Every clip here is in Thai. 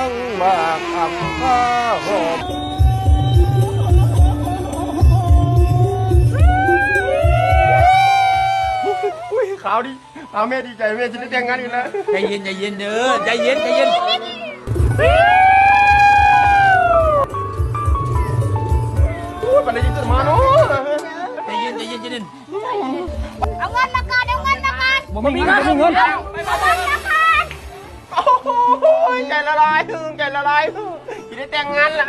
ทั้งบากอับข้าหอมอุ้ยขาวดิเอาแม่ดีใจแม่จะได้แต่งงานกันนะใจเย็นใจเย็นเด้อใจเย็นใจเย็นปันได้ยินจะมาเนาะใจเย็นใจเย็นใจเย็นเอาเงินมาก่อนเอาเงินมาก่อน บ่มีเงินบ่มีเงินเอาเงินมาก่อน โอ้ยใจละลายใจละลายจะได้แต่งงานละ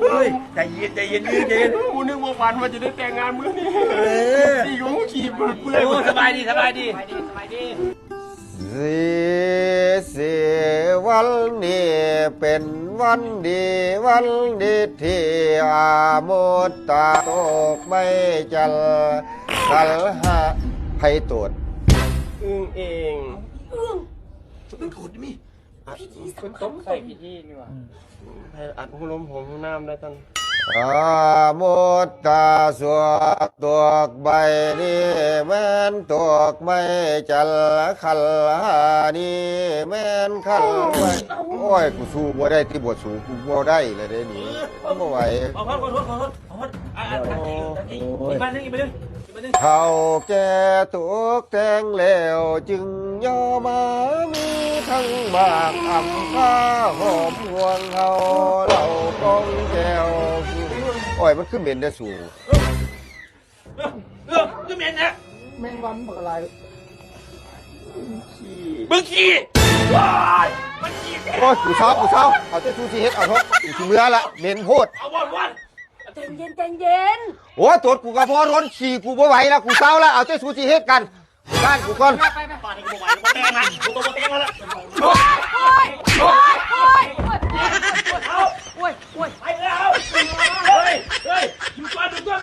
เฮ้ยใจเย็นใจเย็นใจเย็น กูนึกว่าฝันว่าจะได้แต่งงานมื้อนี้สี่กูขี่เปื่อย โอ้สบายดีสบายดีสิวันนี้เป็นวันดีวันดีที่อาโมตตาตกไม่จัลกัลหะไพตรวจเองเป็นขดมีคุณต้มใส่พิธีนี่วะอัดหูลมผมน้ำได้ท่านอาโมตตาสวกตัวใบนี้แม่นตัวไม่จัลขัลหานี่แม่นขัลไว้โอ้ยกูสู้บ่ได้ที่บวชสูกูบ่ได้เลยเด้นี่บ่ไหวขอโทษอีกบ้านนึงอีกบ้านนึงเขาแก่ตุกแตงแล้วจึงย่อมามีทั้งบากอ่ำข้าหอมห่วงเขาเหล่ากองแก้วโอ้ยมันขึ้นเหม็นได้สูงก็เหม็นนะแมงวันบักอะไรมึงขี้ว้ายมันขี้โอ้ยกูเช้าเอาแต่ชูชีเฮ็ดเอาเถอะกูสิเมื่อละเหม็นโพดเอาวัน ใจเย็นใจเย็นโอ้ยตัวกูกระเพาะร้อนฉี่กูบ่ไหวแล้วกูเช้าแล้วเอาแต่ชูชีเฮ็ดกันบ้านกูก่อนป่านนี้กูบอกว่ากูแต่งงานกูต้องแต่งงานแล้ว